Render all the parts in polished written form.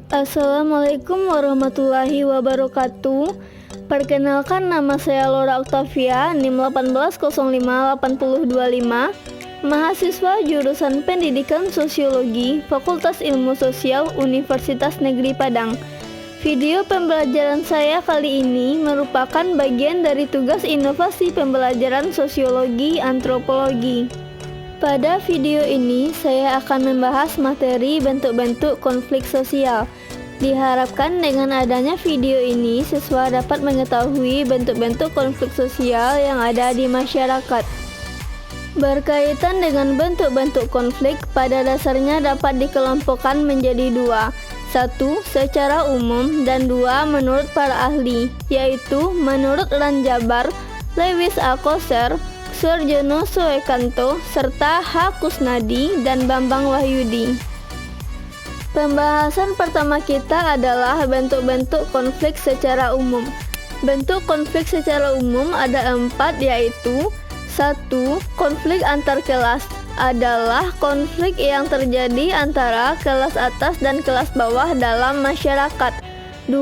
Assalamualaikum warahmatullahi wabarakatuh. Perkenalkan, nama saya Laura Octavia, NIM 18058025, mahasiswa jurusan Pendidikan Sosiologi, Fakultas Ilmu Sosial, Universitas Negeri Padang. Video pembelajaran saya kali ini merupakan bagian dari tugas inovasi pembelajaran sosiologi antropologi. Pada video ini, saya akan membahas materi bentuk-bentuk konflik sosial. Diharapkan dengan adanya video ini, siswa dapat mengetahui bentuk-bentuk konflik sosial yang ada di masyarakat. Berkaitan dengan bentuk-bentuk konflik, pada dasarnya dapat dikelompokkan menjadi dua. Satu, secara umum, dan dua, menurut para ahli, yaitu menurut Ranjabar, Lewis A. Koser, Suarjono Suekanto, serta H. Kusnadi dan Bambang Wahyudi. Pembahasan pertama kita adalah bentuk-bentuk konflik secara umum. Bentuk konflik secara umum ada 4, yaitu 1. Konflik antar kelas adalah konflik yang terjadi antara kelas atas dan kelas bawah dalam masyarakat. 2.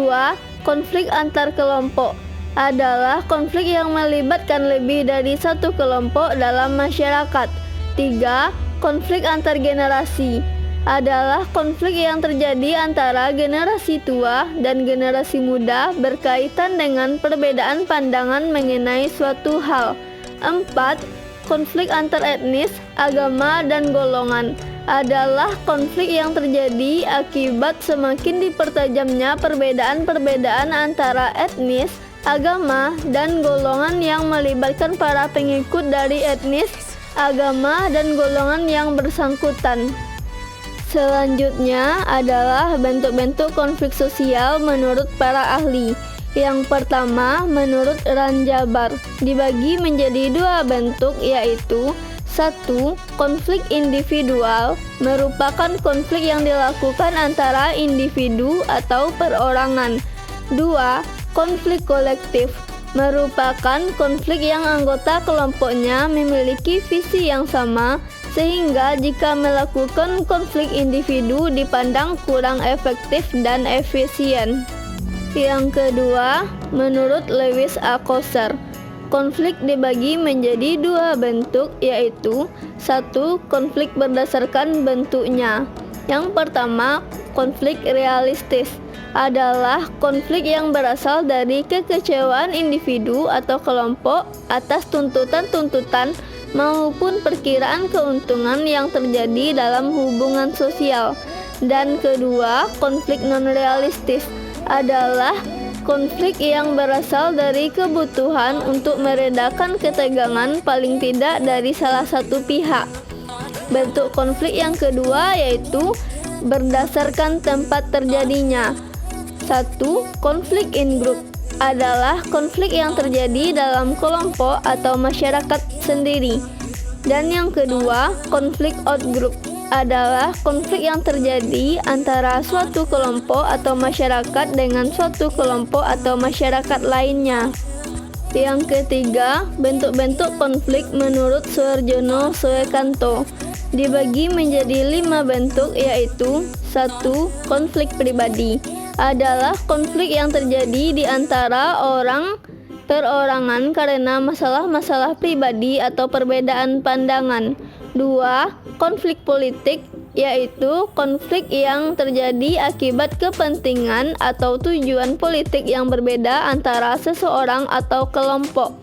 Konflik antar kelompok adalah konflik yang melibatkan lebih dari satu kelompok dalam masyarakat. 3. Konflik antar generasi adalah konflik yang terjadi antara generasi tua dan generasi muda berkaitan dengan perbedaan pandangan mengenai suatu hal. 4. Konflik antar etnis, agama, dan golongan adalah konflik yang terjadi akibat semakin dipertajamnya perbedaan-perbedaan antara etnis, agama, dan golongan yang melibatkan para pengikut dari etnis, agama, dan golongan yang bersangkutan. Selanjutnya adalah bentuk-bentuk konflik sosial menurut para ahli. Yang pertama, menurut Ranjabar, dibagi menjadi dua bentuk, yaitu 1. Konflik individual merupakan konflik yang dilakukan antara individu atau perorangan. 2. Konflik kolektif merupakan konflik yang anggota kelompoknya memiliki visi yang sama, sehingga jika melakukan konflik individu dipandang kurang efektif dan efisien. Yang kedua, menurut Lewis A. Koser, konflik dibagi menjadi dua bentuk, yaitu 1. Konflik berdasarkan bentuknya. Yang pertama, konflik realistis adalah konflik yang berasal dari kekecewaan individu atau kelompok atas tuntutan-tuntutan maupun perkiraan keuntungan yang terjadi dalam hubungan sosial. Dan kedua, konflik non-realistis adalah konflik yang berasal dari kebutuhan untuk meredakan ketegangan paling tidak dari salah satu pihak. Bentuk konflik yang kedua yaitu berdasarkan tempat terjadinya. 1. Konflik in group adalah konflik yang terjadi dalam kelompok atau masyarakat sendiri. Dan yang kedua, konflik out group adalah konflik yang terjadi antara suatu kelompok atau masyarakat dengan suatu kelompok atau masyarakat lainnya. Yang ketiga, bentuk-bentuk konflik menurut Suarjono Suekanto dibagi menjadi 5 bentuk, yaitu 1. Konflik pribadi adalah konflik yang terjadi di antara orang perorangan karena masalah-masalah pribadi atau perbedaan pandangan. 2. Konflik politik, yaitu konflik yang terjadi akibat kepentingan atau tujuan politik yang berbeda antara seseorang atau kelompok.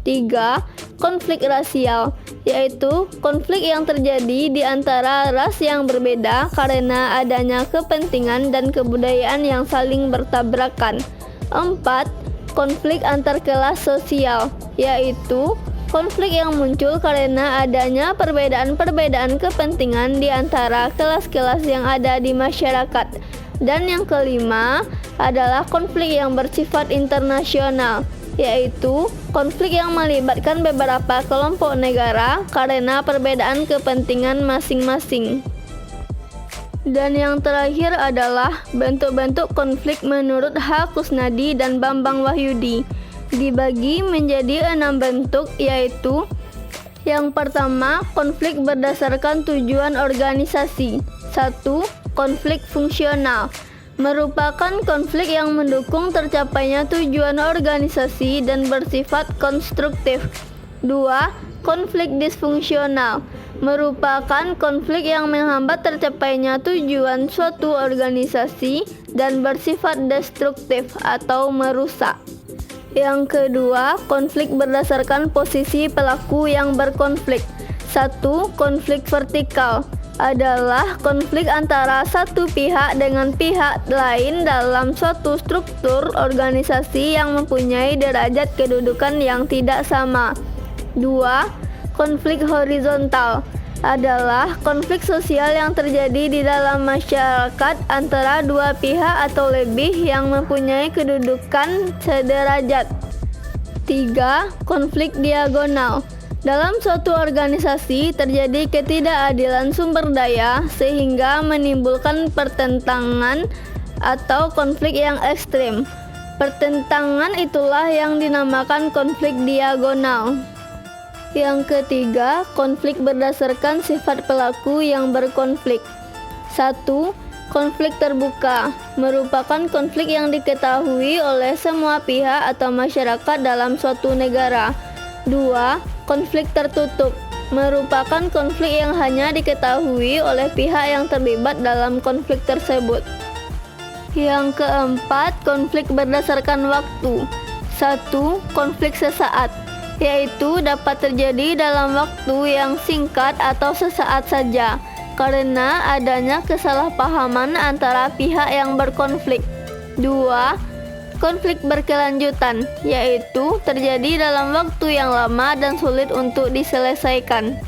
3. Konflik rasial, yaitu konflik yang terjadi di antara ras yang berbeda karena adanya kepentingan dan kebudayaan yang saling bertabrakan. 4. Konflik antar kelas sosial, yaitu konflik yang muncul karena adanya perbedaan-perbedaan kepentingan di antara kelas-kelas yang ada di masyarakat. Dan yang kelima adalah konflik yang bersifat internasional, yaitu konflik yang melibatkan beberapa kelompok negara karena perbedaan kepentingan masing-masing. Dan yang terakhir adalah bentuk-bentuk konflik menurut H. Kusnadi dan Bambang Wahyudi, dibagi menjadi 6 bentuk, yaitu yang pertama, konflik berdasarkan tujuan organisasi. 1. Konflik fungsional merupakan konflik yang mendukung tercapainya tujuan organisasi dan bersifat konstruktif. 2. Konflik disfungsional merupakan konflik yang menghambat tercapainya tujuan suatu organisasi dan bersifat destruktif atau merusak. Yang kedua, konflik berdasarkan posisi pelaku yang berkonflik. 1. Konflik vertikal adalah konflik antara satu pihak dengan pihak lain dalam suatu struktur organisasi yang mempunyai derajat kedudukan yang tidak sama. 2. Konflik horizontal adalah konflik sosial yang terjadi di dalam masyarakat antara dua pihak atau lebih yang mempunyai kedudukan sederajat. 3. Konflik diagonal. Dalam suatu organisasi terjadi ketidakadilan sumber daya sehingga menimbulkan pertentangan atau konflik yang ekstrim. Pertentangan itulah yang dinamakan konflik diagonal. Yang ketiga, konflik berdasarkan sifat pelaku yang berkonflik. 1. Konflik terbuka merupakan konflik yang diketahui oleh semua pihak atau masyarakat dalam suatu negara. 2. Konflik tertutup merupakan konflik yang hanya diketahui oleh pihak yang terlibat dalam konflik tersebut. Yang keempat, konflik berdasarkan waktu. 1. Konflik sesaat, yaitu dapat terjadi dalam waktu yang singkat atau sesaat saja karena adanya kesalahpahaman antara pihak yang berkonflik. 2. Konflik berkelanjutan, yaitu terjadi dalam waktu yang lama dan sulit untuk diselesaikan.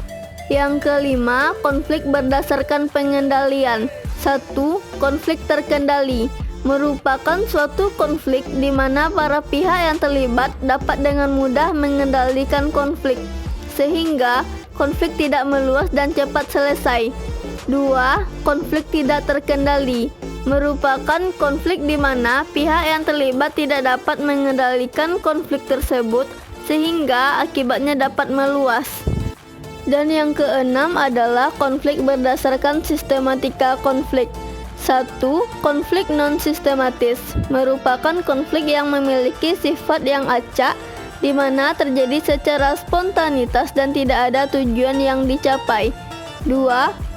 Yang kelima, konflik berdasarkan pengendalian. 1. Konflik terkendali merupakan suatu konflik di mana para pihak yang terlibat dapat dengan mudah mengendalikan konflik, sehingga konflik tidak meluas dan cepat selesai. 2. Konflik tidak terkendali merupakan konflik di mana pihak yang terlibat tidak dapat mengendalikan konflik tersebut sehingga akibatnya dapat meluas. Dan yang keenam adalah konflik berdasarkan sistematika konflik. 1. Konflik non-sistematis merupakan konflik yang memiliki sifat yang acak di mana terjadi secara spontanitas dan tidak ada tujuan yang dicapai. 2.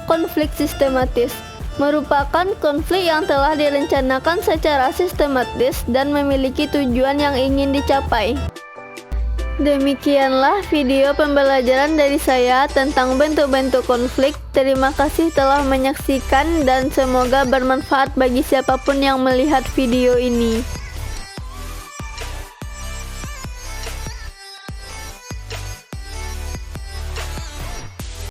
Konflik sistematis merupakan konflik yang telah direncanakan secara sistematis dan memiliki tujuan yang ingin dicapai. Demikianlah video pembelajaran dari saya tentang bentuk-bentuk konflik. Terima kasih telah menyaksikan dan semoga bermanfaat bagi siapapun yang melihat video ini.